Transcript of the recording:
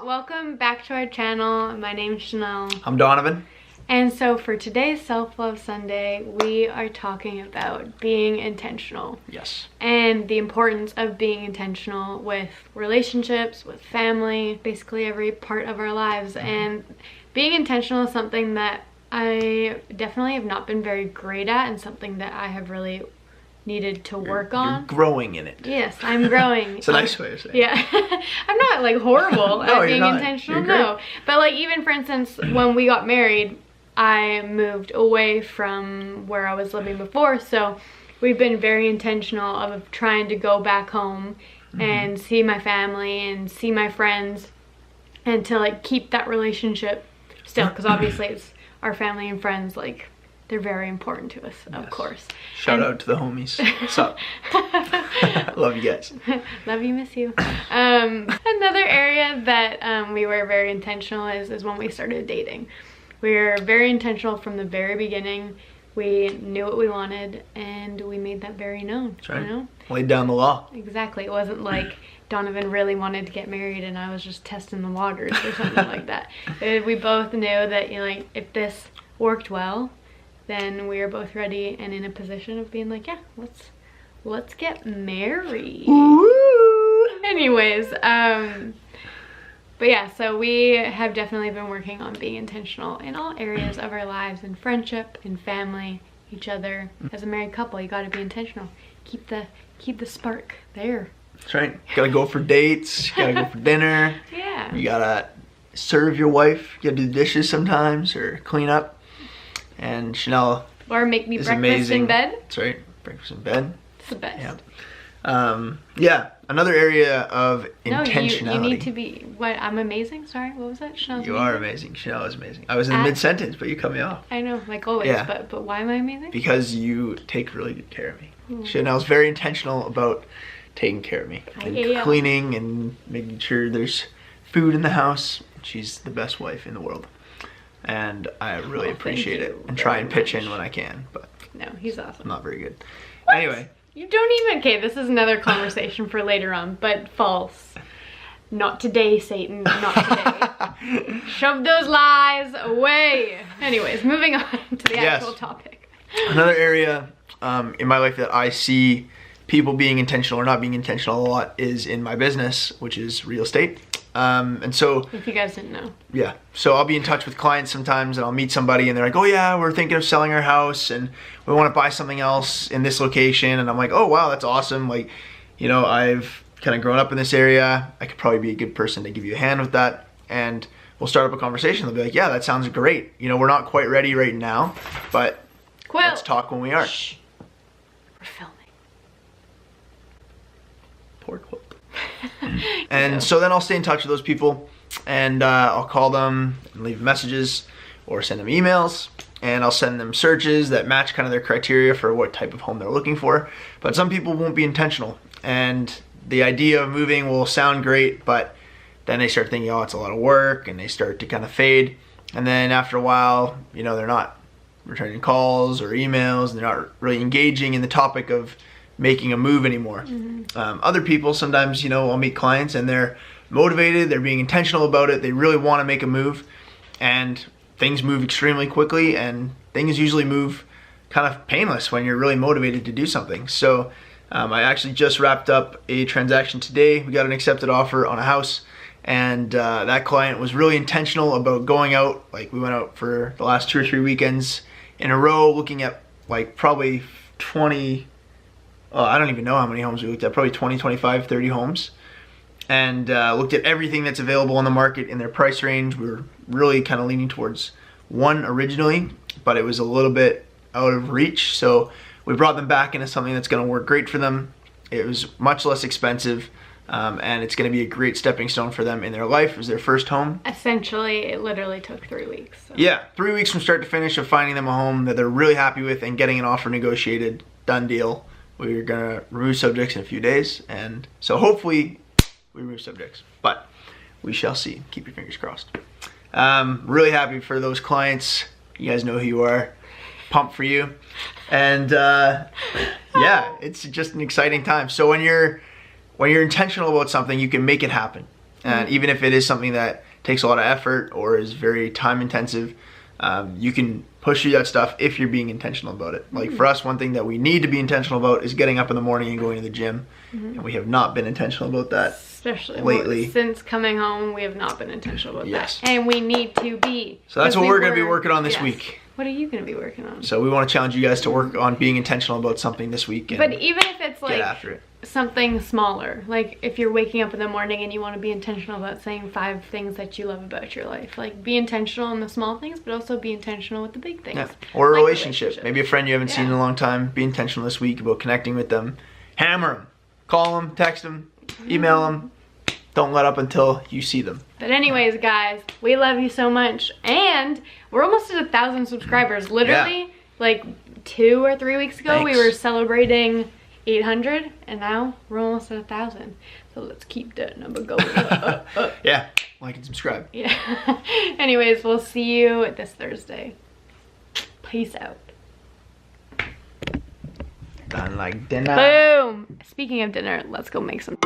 welcome back to our channel. My name's Chanel. I'm Donovan. And so for today's Self-Love Sunday, we are talking about being intentional. Yes. And the importance of being intentional with relationships, with family, basically every part of our lives. And being intentional is something that I definitely have not been very great at, and something that I have really needed to work on. You're growing in it. Yes, I'm growing. It's a nice way of saying Yeah. I'm not like horrible No, at being you're not. intentional, You're no. But like even for instance, when we got married, I moved away from where I was living before, so we've been very intentional of trying to go back home and see my family and see my friends, and to like keep that relationship still, because obviously it's our family and friends, like they're very important to us, of course. Shout out to the homies. What's up? Love you guys. Love you, miss you. Another area that we were very intentional is when we started dating. We were very intentional from the very beginning. We knew what we wanted, and we made that very known. That's right. You know? Laid down the law. Exactly. It wasn't like Donovan really wanted to get married and I was just testing the waters or something like that. We both knew that, you know, like if this worked well, then we were both ready and in a position of being like, yeah, let's get married. Woo! Anyways, but yeah, so we have definitely been working on being intentional in all areas of our lives, in friendship, in family, each other. As a married couple, you gotta be intentional. Keep the spark there. That's right. You gotta go for dates. You gotta go for dinner. Yeah. You gotta serve your wife. You gotta do the dishes sometimes or clean up. And Chanel Or make me is breakfast amazing. in bed. That's right. Breakfast in bed. It's the best. Yeah. Yeah. Another area of intentionality. No, you need to be, what, I'm amazing? Sorry, what was that? Chanel's You are amazing. Chanel is amazing. I was in mid-sentence, but you cut me off. I know, like always, Yeah. but why am I amazing? Because you take really good care of me. Chanel's very intentional about taking care of me. And cleaning and making sure there's food in the house. She's the best wife in the world. And I really appreciate it. And try and pitch in when I can, but no, he's awesome. I'm not very good. What? Anyway. You don't even, okay, this is another conversation for later on, but false. Not today, Satan, not today. Shove those lies away. Anyways, moving on to the actual topic. Another area in my life that I see people being intentional or not being intentional a lot is in my business, which is real estate. And so, if you guys didn't know. Yeah. So I'll be in touch with clients sometimes, and I'll meet somebody and they're like, oh yeah, we're thinking of selling our house and we want to buy something else in this location. And I'm like, oh wow, that's awesome. Like, you know, I've kind of grown up in this area. I could probably be a good person to give you a hand with that. And we'll start up a conversation. They'll be like, yeah, that sounds great. You know, we're not quite ready right now, but let's talk when we are. Shh. We're filming. Poor quote. And so then I'll stay in touch with those people, and I'll call them and leave messages or send them emails, and I'll send them searches that match kind of their criteria for what type of home they're looking for. But some people won't be intentional, and the idea of moving will sound great, but then they start thinking, oh, it's a lot of work, and they start to kind of fade. And then after a while, you know, they're not returning calls or emails, and they're not really engaging in the topic of making a move anymore. Other people, sometimes, you know, I'll meet clients and they're motivated, they're being intentional about it, they really want to make a move, and things move extremely quickly, and things usually move kind of painless when you're really motivated to do something. So I actually just wrapped up a transaction today. We got an accepted offer on a house, and that client was really intentional about going out. Like, we went out for the last 2 or 3 weekends in a row, looking at like probably 20, I don't even know how many homes we looked at, probably 20, 25, 30 homes, and looked at everything that's available on the market in their price range. We were really kind of leaning towards one originally, but it was a little bit out of reach, so we brought them back into something that's going to work great for them. It was much less expensive, and it's going to be a great stepping stone for them in their life. It was their first home. Essentially, it literally took 3 weeks. So. Yeah, 3 weeks from start to finish of finding them a home that they're really happy with and getting an offer negotiated, done deal. We're gonna remove subjects in a few days, and so hopefully we remove subjects, but we shall see. Keep your fingers crossed. Really happy for those clients. You guys know who you are. Pumped for you. And yeah, it's just an exciting time. So when you're intentional about something, you can make it happen. And even if it is something that takes a lot of effort or is very time intensive, you can push through that stuff if you're being intentional about it. Like for us, one thing that we need to be intentional about is getting up in the morning and going to the gym. And we have not been intentional about that. Especially lately. Since coming home, we have not been intentional about Yes. that. And we need to be. So that's what we're going to be working on this week. What are you going to be working on? So we want to challenge you guys to work on being intentional about something this week. And but even if it's like get after it. Something smaller, like if you're waking up in the morning and you want to be intentional about saying 5 things that you love about your life, like be intentional in the small things, but also be intentional with the big things. Yeah. Or a like relationship. Maybe a friend you haven't seen in a long time. Be intentional this week about connecting with them. Hammer them. Call them, text them, email them. Don't let up until you see them. But anyways, guys, we love you so much. And we're almost at 1,000 subscribers. Literally, like 2 or 3 weeks ago, we were celebrating 800, and now we're almost at 1,000. So let's keep that number going up. Yeah, like and subscribe. Yeah. Anyways, we'll see you this Thursday. Peace out. Done like dinner. Boom. Speaking of dinner, let's go make some.